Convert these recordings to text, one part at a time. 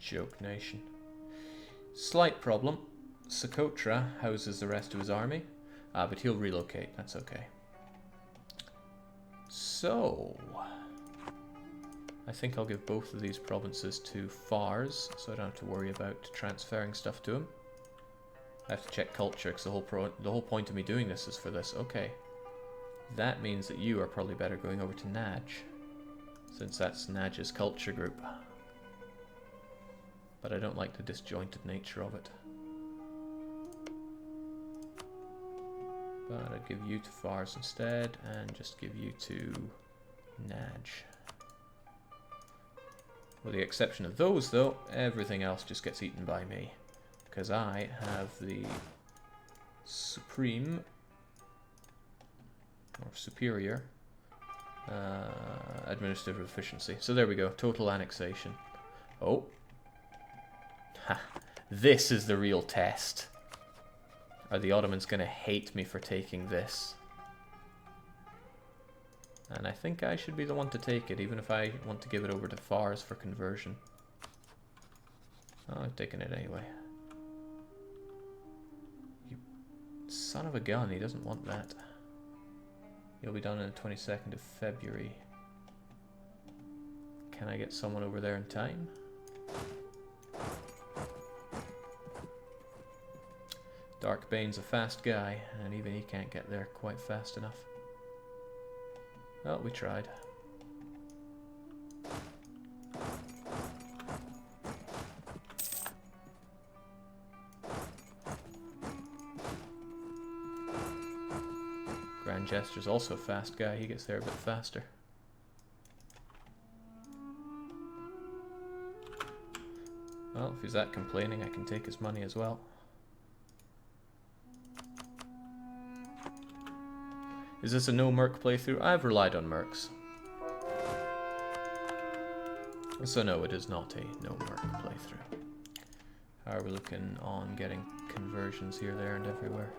Joke nation. Slight problem. Socotra houses the rest of his army. But he'll relocate. That's okay. So... I think I'll give both of these provinces to Fars, so I don't have to worry about transferring stuff to him. I have to check culture, because the whole point of me doing this is for this. Okay. That means that you are probably better going over to Naj, since that's Naj's culture group. But I don't like the disjointed nature of it. But I'd give you to Fars instead, and just give you to Naj. With the exception of those, though, everything else just gets eaten by me. Because I have the supreme, or superior, administrative efficiency. So there we go, total annexation. Oh. Ha. This is the real test. Are the Ottomans going to hate me for taking this? And I think I should be the one to take it, even if I want to give it over to Fars for conversion. Oh, I've taken it anyway. You son of a gun, he doesn't want that. He'll be done on the 22nd of February. Can I get someone over there in time? Darkbane's a fast guy, and even he can't get there quite fast enough. Well, we tried. Grand Jester's also a fast guy, he gets there a bit faster. Well, if he's that complaining, I can take his money as well. Is this a no merc playthrough? I've relied on mercs. So no, it is not a no merc playthrough. How are we looking on getting conversions here, there, and everywhere?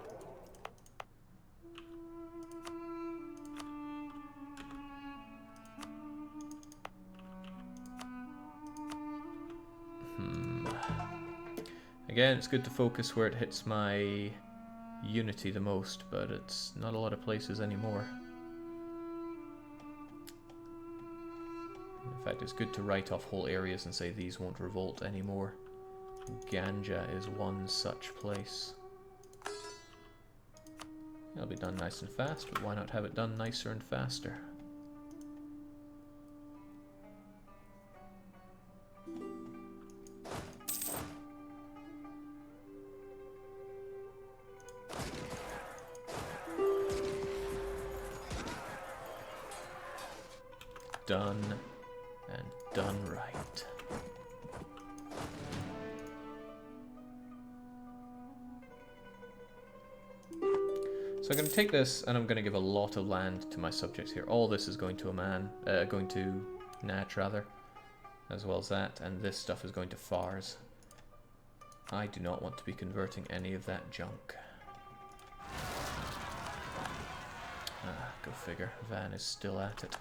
Again, it's good to focus where it hits my unity the most, but it's not a lot of places anymore. In fact, it's good to write off whole areas and say these won't revolt anymore. Ganja is one such place. It'll be done nice and fast, but why not have it done nicer and faster? Done, and done right. So I'm going to take this, and I'm going to give a lot of land to my subjects here. All this is going to going to Nat rather, as well as that, and this stuff is going to Fars. I do not want to be converting any of that junk. Go figure. Van is still at it.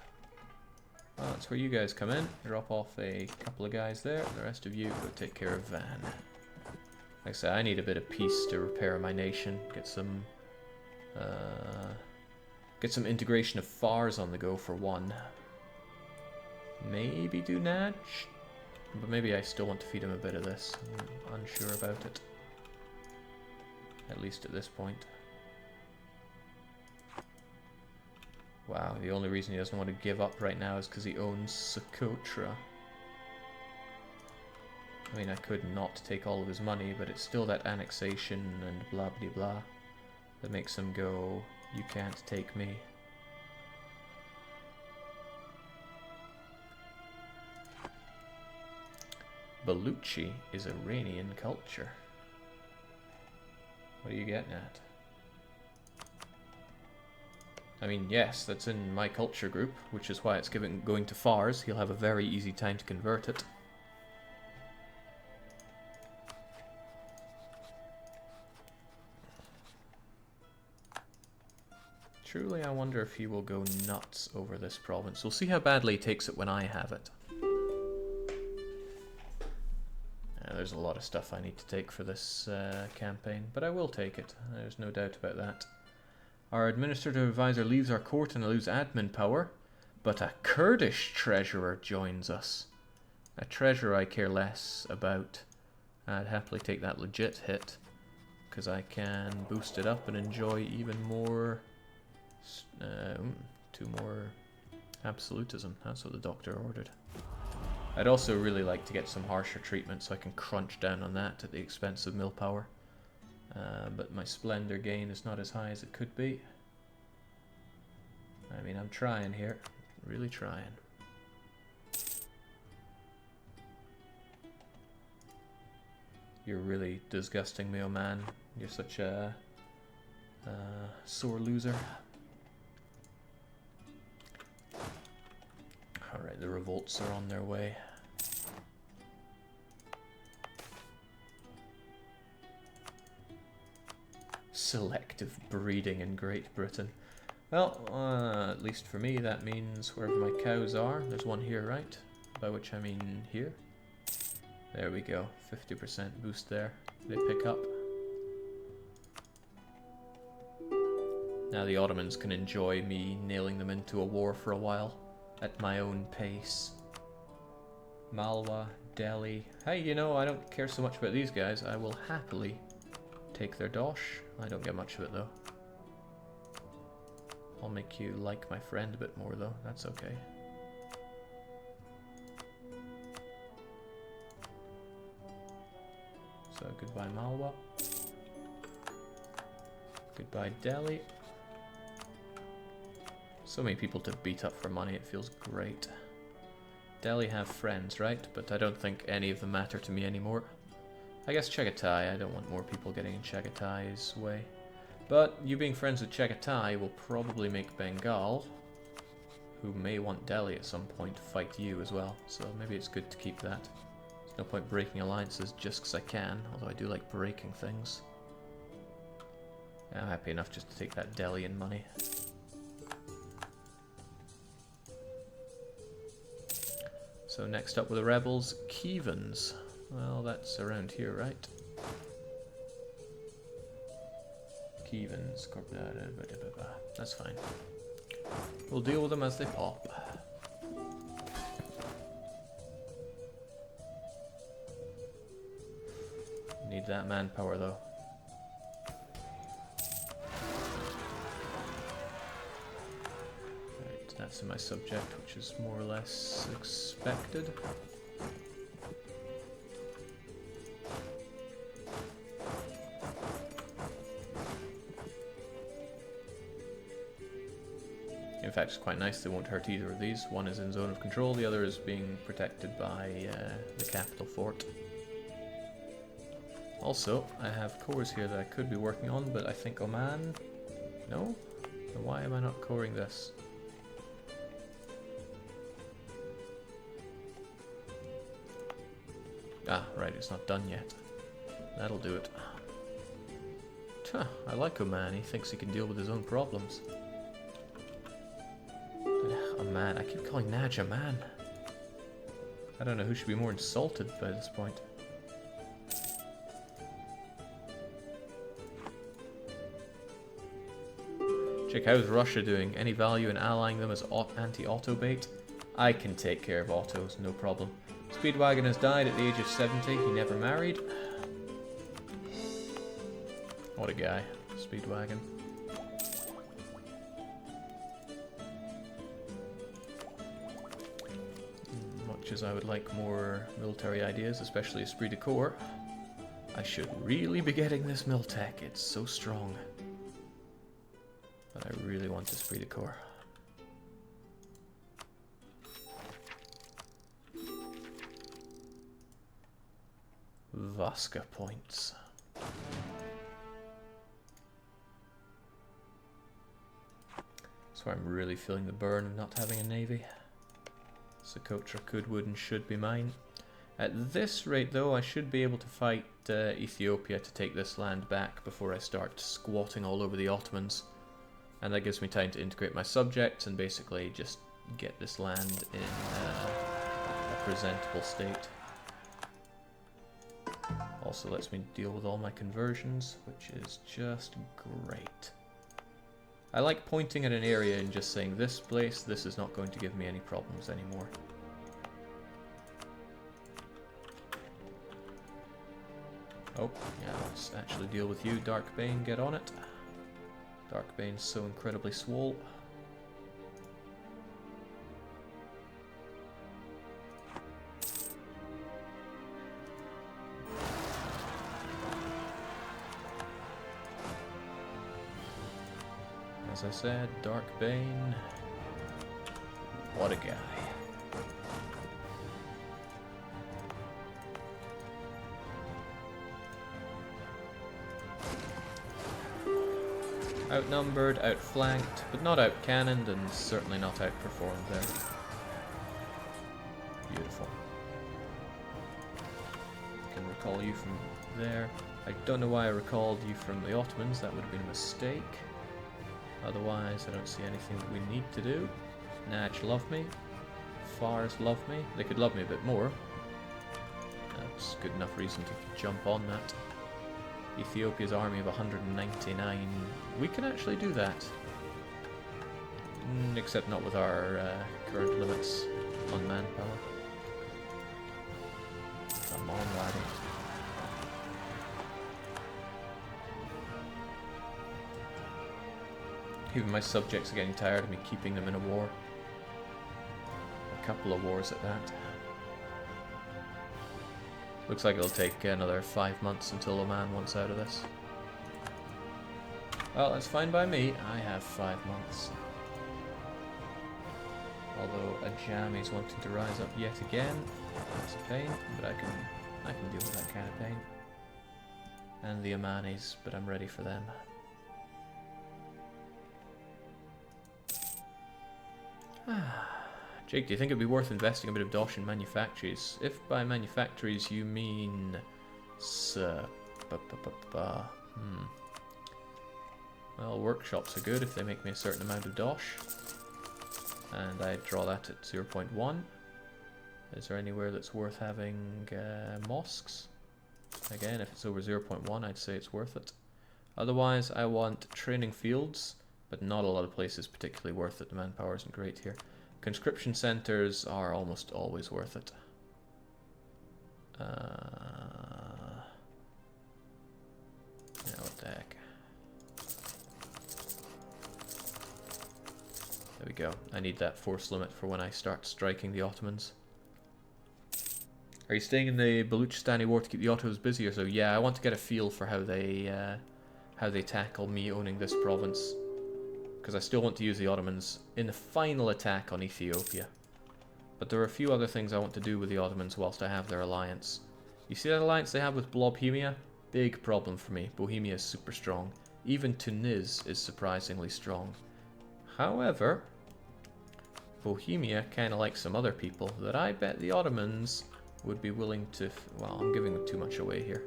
Well, that's where you guys come in. Drop off a couple of guys there. The rest of you go take care of Van. Like I said, I need a bit of peace to repair my nation. Get some integration of Fars on the go for one. Maybe do Naj, but maybe I still want to feed him a bit of this. I'm unsure about it. At least at this point. Wow, the only reason he doesn't want to give up right now is because he owns Socotra. I mean, I could not take all of his money, but it's still that annexation and blah blah blah that makes him go, you can't take me. Baluchi is Iranian culture. What are you getting at? I mean, yes, that's in my culture group, which is why it's going to Fars. He'll have a very easy time to convert it. Truly, I wonder if he will go nuts over this province. We'll see how badly he takes it when I have it. there's a lot of stuff I need to take for this campaign, but I will take it. There's no doubt about that. Our administrative advisor leaves our court and I lose admin power, but a Kurdish treasurer joins us. A treasurer I care less about. I'd happily take that legit hit, because I can boost it up and enjoy even more... 2 more absolutism. That's what the doctor ordered. I'd also really like to get some harsher treatment so I can crunch down on that at the expense of mill power. But my splendor gain is not as high as it could be. I mean, I'm trying here. Really trying. You're really disgusting me, oh man. You're such a sore loser. Alright, the revolts are on their way. Selective breeding in Great Britain. Well, at least for me, that means wherever my cows are, there's one here, right? By which I mean here. There we go, 50% boost there. They pick up. Now the Ottomans can enjoy me nailing them into a war for a while, at my own pace. Malwa, Delhi. Hey, you know, I don't care so much about these guys. I will happily take their dosh. I don't get much of it though. I'll make you like my friend a bit more though. That's okay. So goodbye Malwa. Goodbye Delhi. So many people to beat up for money, it feels great. Delhi have friends, right? But I don't think any of them matter to me anymore. I guess Chagatai, I don't want more people getting in Chagatai's way. But you being friends with Chagatai will probably make Bengal, who may want Delhi at some point, fight you as well. So maybe it's good to keep that. There's no point breaking alliances just because I can, although I do like breaking things. I'm happy enough just to take that Delhi in money. So next up with the rebels, Kevans. Well, that's around here, right? Kevans, that's fine. We'll deal with them as they pop. Need that manpower though. Right, that's in my subject, which is more or less expected. In fact, it's quite nice, they won't hurt either of these. One is in zone of control, the other is being protected by the capital fort. Also, I have cores here that I could be working on, but I think Oman... No? Then why am I not coring this? Ah, right, it's not done yet. That'll do it. Huh, I like Oman, he thinks he can deal with his own problems. Man, I keep calling Naj a man. I don't know who should be more insulted by this point. Check, how's Russia doing? Any value in allying them as anti-auto bait? I can take care of autos, no problem. Speedwagon has died at the age of 70. He never married. What a guy, Speedwagon. As I would like more military ideas, especially esprit de corps. I should really be getting this mil tech, it's so strong. But I really want esprit de corps. Vasca points. So I'm really feeling the burn of not having a navy. Socotra could, would, and should be mine. At this rate, though, I should be able to fight Ethiopia to take this land back before I start squatting all over the Ottomans. And that gives me time to integrate my subjects and basically just get this land in a presentable state. Also lets me deal with all my conversions, which is just great. I like pointing at an area and just saying, this place, this is not going to give me any problems anymore. Oh, yeah, let's actually deal with you, Darkbane, get on it. Darkbane's so incredibly swole. As I said, Darkbane, what a guy. Outnumbered, outflanked, but not outcannoned, and certainly not outperformed there. Beautiful. Can recall you from there. I don't know why I recalled you from the Ottomans, that would have been a mistake. Otherwise, I don't see anything that we need to do. Natch love me. Fars love me. They could love me a bit more. That's good enough reason to jump on that. Ethiopia's army of 199. We can actually do that. Except not with our current limits on manpower. Come on, laddie. Even my subjects are getting tired of me keeping them in a war. A couple of wars at that. Looks like it'll take another 5 months until Oman wants out of this. Well, that's fine by me. I have 5 months. Although Ajami's wanting to rise up yet again. That's a pain, but I can deal with that kind of pain. And the Omanis, but I'm ready for them. Jake, do you think it'd be worth investing a bit of dosh in manufactories? If by manufactories you mean... Well, workshops are good if they make me a certain amount of dosh. And I draw that at 0.1. Is there anywhere that's worth having mosques? Again, if it's over 0.1, I'd say it's worth it. Otherwise, I want training fields. But not a lot of places particularly worth it. The manpower isn't great here. Conscription centers are almost always worth it. Yeah, what the heck. There we go. I need that force limit for when I start striking the Ottomans. Are you staying in the Baluchistani war to keep the Ottomans busy or so? Yeah, I want to get a feel for how they tackle me owning this province. Because I still want to use the Ottomans in the final attack on Ethiopia. But there are a few other things I want to do with the Ottomans whilst I have their alliance. You see that alliance they have with Bohemia? Big problem for me. Bohemia is super strong. Even Tunis is surprisingly strong. However, Bohemia, kind of like some other people, that I bet the Ottomans would be willing to... Well, I'm giving them too much away here.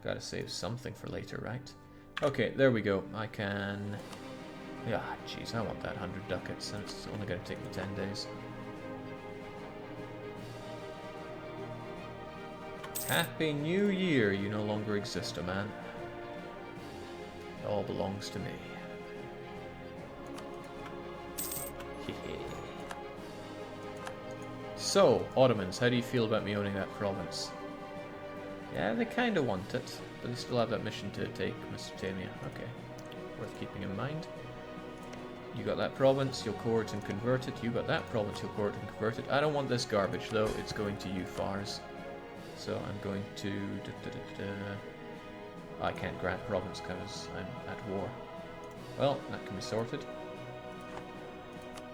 Gotta save something for later, right? Okay, there we go. I can... Yeah, jeez, I want that 100 ducats, and it's only going to take me 10 days. Happy New Year! You no longer exist, oh man. It all belongs to me. So, Ottomans, how do you feel about me owning that province? Yeah, they kind of want it, but they still have that mission to take Mesopotamia. Okay, worth keeping in mind. You got that province, you'll court and convert it. You got that province, you'll court and convert it. I don't want this garbage, though. It's going to you, Fars. So I'm going to... I can't grant province because I'm at war. Well, that can be sorted.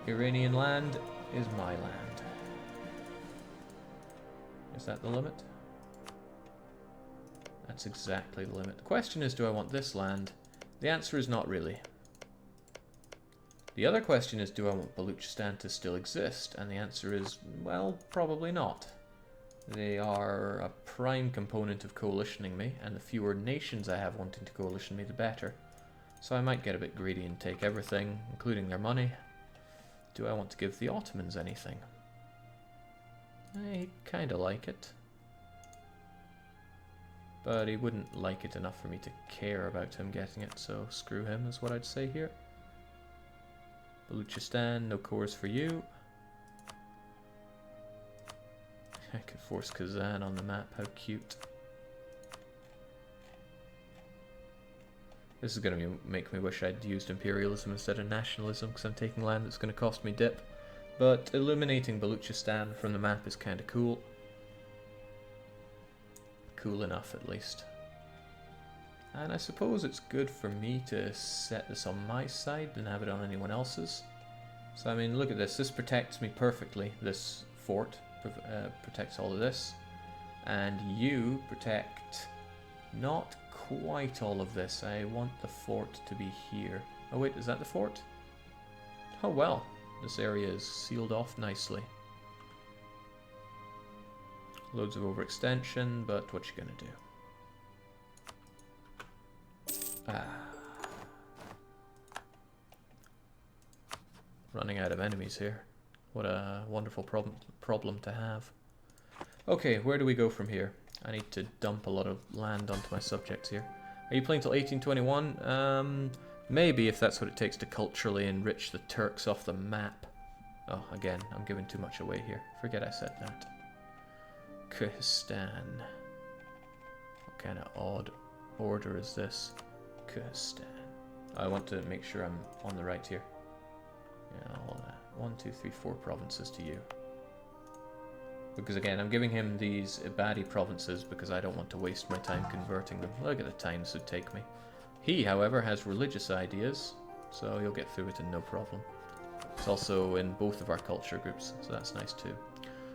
Iranian land is my land. Is that the limit? That's exactly the limit. The question is, do I want this land? The answer is not really. The other question is, do I want Baluchistan to still exist? And the answer is, well, probably not. They are a prime component of coalitioning me, and the fewer nations I have wanting to coalition me, the better. So I might get a bit greedy and take everything, including their money. Do I want to give the Ottomans anything? I kind of like it. But he wouldn't like it enough for me to care about him getting it, so screw him is what I'd say here. Baluchistan, no cores for you. I could force Kazan on the map, how cute. This is going to make me wish I'd used imperialism instead of nationalism, because I'm taking land that's going to cost me dip. But eliminating Baluchistan from the map is kind of cool. Cool enough, at least. And I suppose it's good for me to set this on my side than have it on anyone else's. So I mean, look at this. This protects me perfectly. This fort protects all of this. And you protect not quite all of this. I want the fort to be here. Oh wait, is that the fort? Oh well, this area is sealed off nicely. Loads of overextension, but what you gonna do? Running out of enemies here. What a wonderful problem to have. Okay, where do we go from here? I need to dump a lot of land onto my subjects here. Are you playing till 1821? Maybe, if that's what it takes to culturally enrich the Turks off the map. Oh, again, I'm giving too much away here. Forget I said that. Kyrgyzstan. What kind of odd order is this? Kyrgyzstan. I want to make sure I'm on the right here. Yeah, all that. 1, 2, 3, 4 provinces to you. Because again, I'm giving him these Ibadi provinces because I don't want to waste my time converting them. Look at the time this would take me. He, however, has religious ideas, so you'll get through it in no problem. It's also in both of our culture groups, so that's nice too.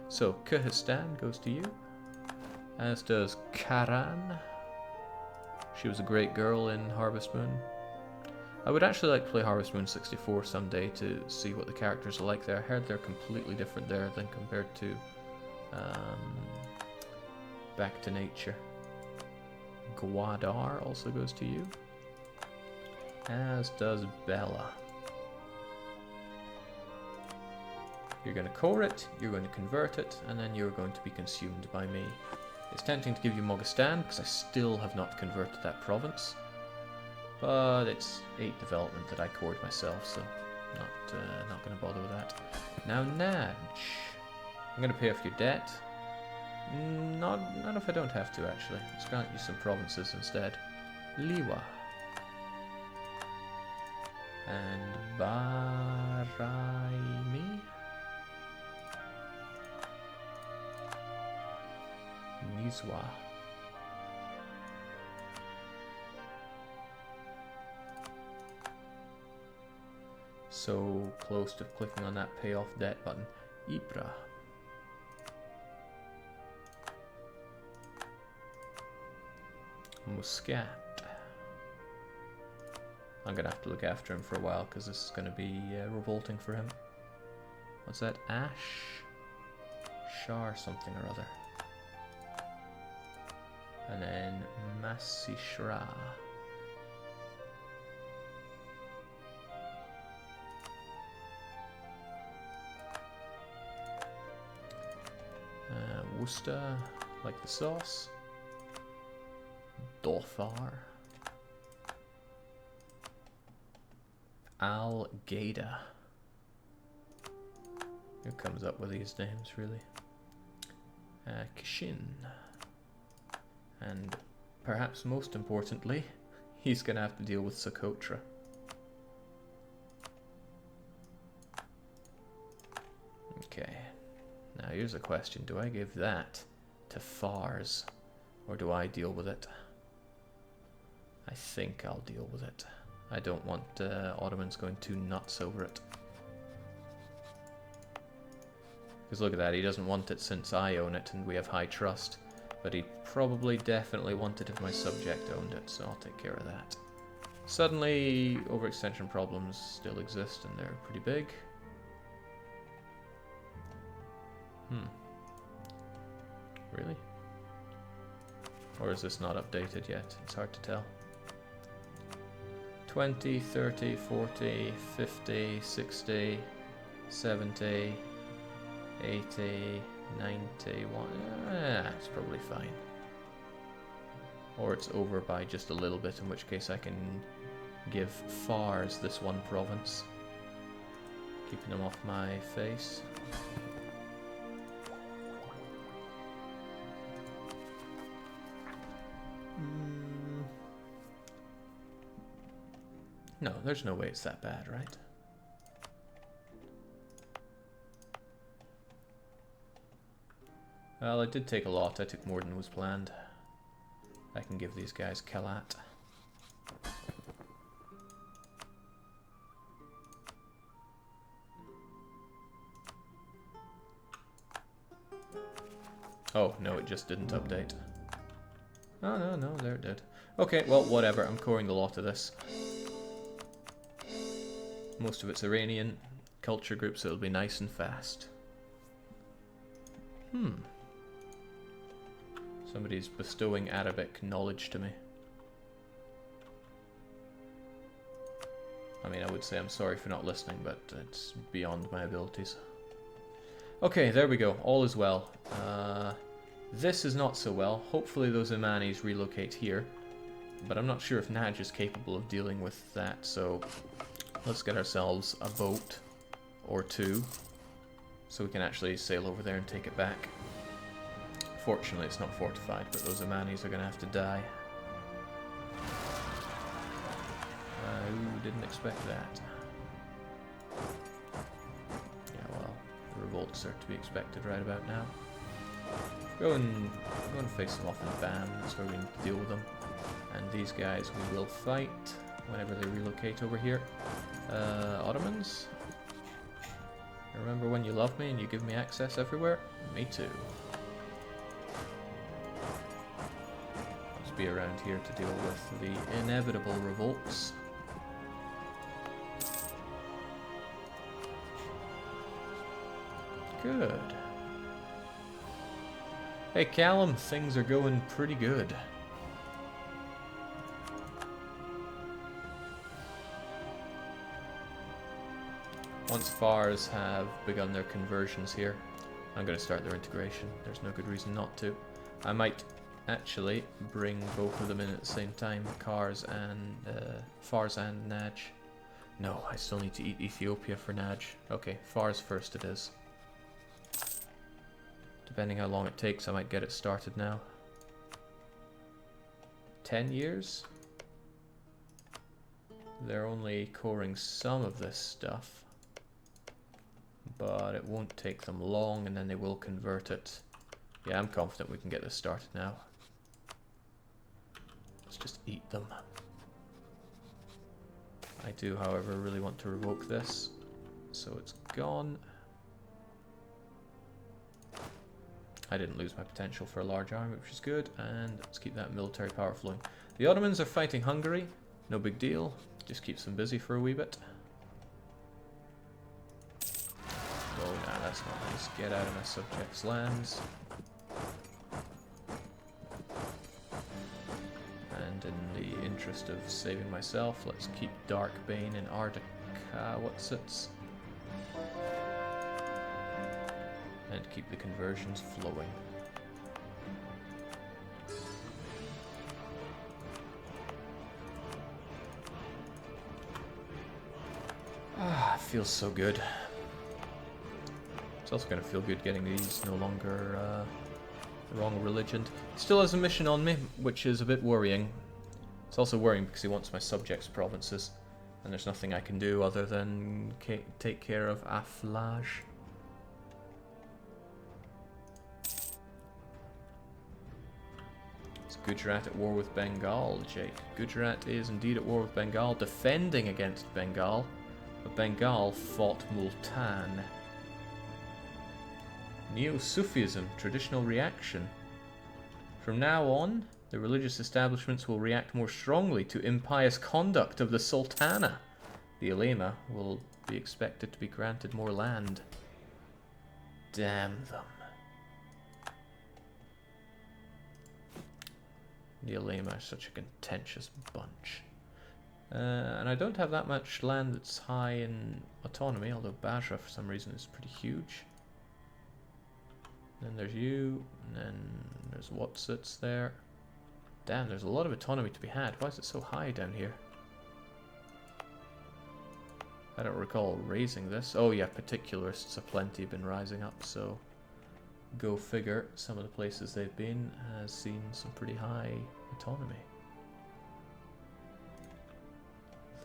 So, Kyrgyzstan goes to you, as does Karan. She was a great girl in Harvest Moon. I would actually like to play Harvest Moon 64 someday to see what the characters are like there. I heard they're completely different there than compared to Back to Nature. Gwadar also goes to you, as does Bella. You're going to core it, you're going to convert it, and then you're going to be consumed by me. It's tempting to give you Moghastan, because I still have not converted that province. But it's 8 development that I cored myself, so not going to bother with that. Now Naj. I'm going to pay off your debt. Not if I don't have to, actually. Let's grant you some provinces instead. Liwa. And Baraimi. Nizwa. So close to clicking on that pay off debt button. Ypres. Muscat. I'm gonna have to look after him for a while because this is gonna be revolting for him. What's that? Ash? Shar something or other. And then Masishra. Worcester, like the sauce. Dothar. Al-Qaeda. Who comes up with these names, really? Kishin. And perhaps most importantly, he's going to have to deal with Socotra. Okay. Now here's a question. Do I give that to Fars? Or do I deal with it? I think I'll deal with it. I don't want Ottomans going too nuts over it. Because look at that, he doesn't want it since I own it and we have high trust. But he'd probably definitely want it if my subject owned it, so I'll take care of that. Suddenly, overextension problems still exist and they're pretty big. Really? Or is this not updated yet? It's hard to tell. 20, 30, 40, 50, 60, 70, 80, 91. It's probably fine. or it's over by just a little bit, in which case I can give Fars this one province, keeping them off my face. No, there's no way it's that bad, right? Well, I did take a lot. I took more than was planned. I can give these guys Kalat. Oh, no, it just didn't update. Oh, no, there it did. Okay, well, whatever. I'm coring the lot of this. Most of it's Iranian culture group, so it'll be nice and fast. Somebody's bestowing Arabic knowledge to me. I mean, I would say I'm sorry for not listening, but it's beyond my abilities. Okay, there we go. All is well. This is not so well. Hopefully those Imanis relocate here. But I'm not sure if Naj is capable of dealing with that, so let's get ourselves a boat or two so we can actually sail over there and take it back. Fortunately, it's not fortified, but those Imanis are going to have to die. Ooh, didn't expect that. Yeah, well, the revolts are to be expected right about now. Go and face them off and bam, that's where we need to deal with them. And these guys we will fight whenever they relocate over here. Ottomans? Remember when you love me and you give me access everywhere? Me too. Let's be around here to deal with the inevitable revolts. Good. Hey Callum, things are going pretty good. Once Fars have begun their conversions here, I'm going to start their integration. There's no good reason not to. I might actually bring both of them in at the same time, Fars and Naj. No, I still need to eat Ethiopia for Naj. Okay, Fars first it is. Depending how long it takes, I might get it started now. 10 years? They're only coring some of this stuff, but it won't take them long, and then they will convert it. Yeah, I'm confident we can get this started now. Let's just eat them. I do, however, really want to revoke this, so it's gone. I didn't lose my potential for a large army, which is good, and let's keep that military power flowing. The Ottomans are fighting Hungary, no big deal, just keeps them busy for a wee bit. Oh, nah, that's not nice. Get out of my subjects' lands. And in the interest of saving myself, let's keep Darkbane in Arctica, and keep the conversions flowing. Ah, it feels so good. It's also going to feel good getting these no longer the wrong religion. Still has a mission on me, which is a bit worrying. It's also worrying because he wants my subjects' provinces, and there's nothing I can do other than take care of Aflaj. Is Gujarat at war with Bengal, Jake? Gujarat is indeed at war with Bengal, defending against Bengal, but Bengal fought Multan. Neo-Sufism, traditional reaction. From now on, the religious establishments will react more strongly to impious conduct of the Sultana. The ulema will be expected to be granted more land. Damn them. The ulema are such a contentious bunch. And I don't have that much land that's high in autonomy, although Basra for some reason is pretty huge. Then there's you, and then there's what sits there. Damn, there's a lot of autonomy to be had. Why is it so high down here? I don't recall raising this. Oh yeah, particularists aplenty have been rising up, so go figure. Some of the places they've been has seen some pretty high autonomy.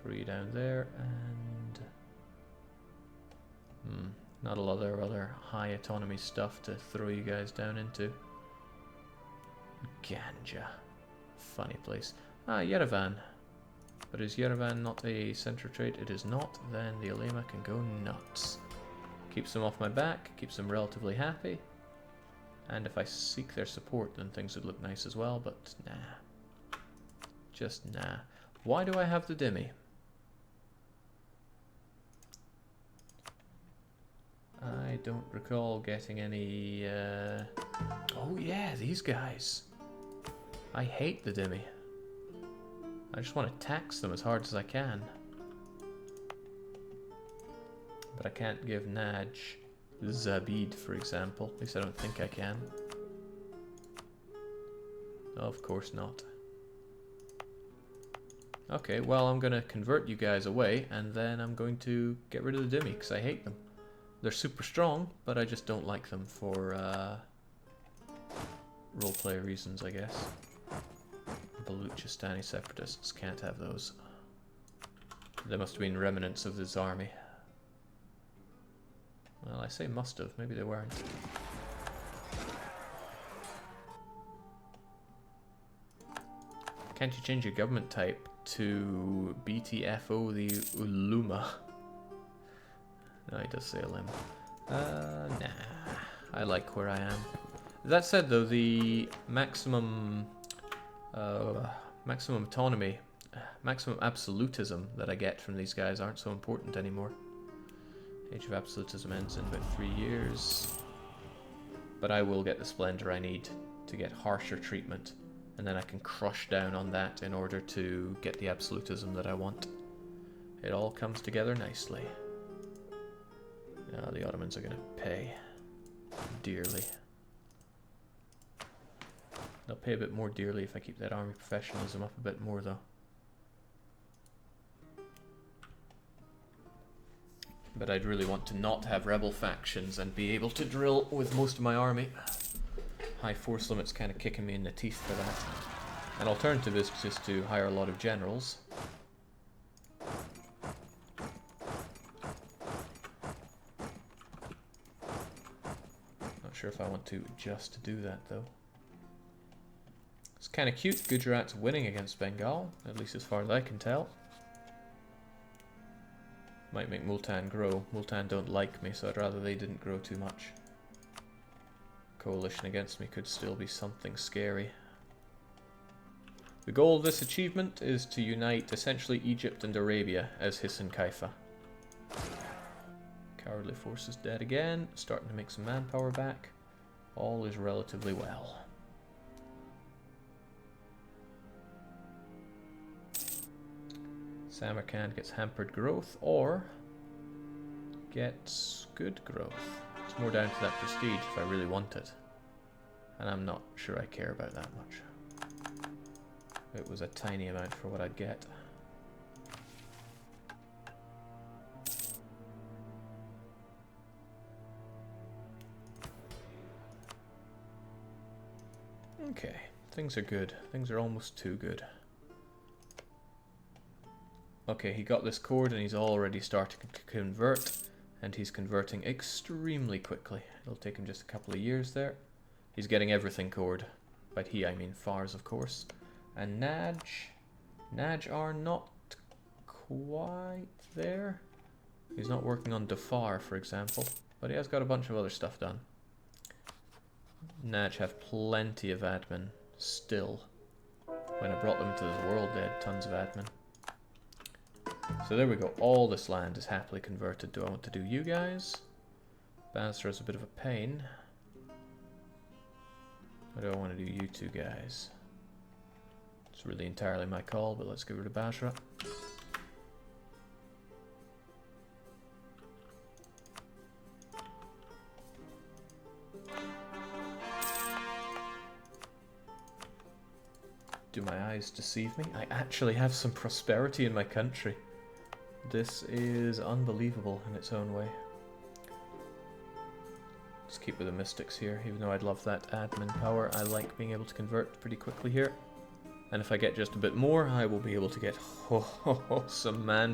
3 down there, and not a lot of other high autonomy stuff to throw you guys down into. Ganja. Funny place. Ah, Yerevan. But is Yerevan not a centre trade? It is not. Then the Ulema can go nuts. Keeps them off my back, keeps them relatively happy. And if I seek their support, then things would look nice as well, but nah. Just nah. Why do I have the Dhimmi? I don't recall getting any... Oh yeah, these guys. I hate the Dhimmi. I just want to tax them as hard as I can. But I can't give Naj Zabid, for example. At least I don't think I can. No, of course not. Okay, well, I'm going to convert you guys away, and then I'm going to get rid of the Dhimmi, because I hate them. They're super strong, but I just don't like them for roleplay reasons, I guess. Baluchistani separatists can't have those. They must have been remnants of this army. Well, I say must have. Maybe they weren't. Can't you change your government type to BTFO the Uluma? No, he does say Ulema. Nah. I like where I am. That said, though, the maximum autonomy, maximum absolutism that I get from these guys aren't so important anymore. Age of Absolutism ends in about 3 years. But I will get the splendor I need to get harsher treatment, and then I can crush down on that in order to get the absolutism that I want. It all comes together nicely. Now the Ottomans are going to pay dearly. They'll pay a bit more dearly if I keep that army professionalism up a bit more, though. But I'd really want to not have rebel factions and be able to drill with most of my army. High force limit's kind of kicking me in the teeth for that. An alternative is just to hire a lot of generals. Not sure if I want to just do that, though. It's kind of cute. Gujarat's winning against Bengal, at least as far as I can tell. Might make Multan grow. Multan don't like me, so I'd rather they didn't grow too much. Coalition against me could still be something scary. The goal of this achievement is to unite essentially Egypt and Arabia as Hisn Kaifa. Cowardly force is dead again. Starting to make some manpower back. All is relatively well. Samarkand gets hampered growth, or gets good growth. It's more down to that prestige if I really want it. And I'm not sure I care about that much. It was a tiny amount for what I'd get. Okay, things are good. Things are almost too good. Okay, he got this chord and he's already starting to convert, and he's converting extremely quickly. It'll take him just a couple of years there. He's getting everything chord. By he, I mean Fars, of course. And Naj are not quite there. He's not working on Dhofar, for example, but he has got a bunch of other stuff done. Naj have plenty of admin still. When I brought them into this world, they had tons of admin. So there we go. All this land is happily converted. Do I want to do you guys? Basra is a bit of a pain. Or do I want to do you two guys? It's really entirely my call, but let's get rid of Basra. Do my eyes deceive me? I actually have some prosperity in my country. This is unbelievable in its own way. Let's keep with the mystics here, even though I'd love that admin power. I like being able to convert pretty quickly here. And if I get just a bit more, I will be able to get some man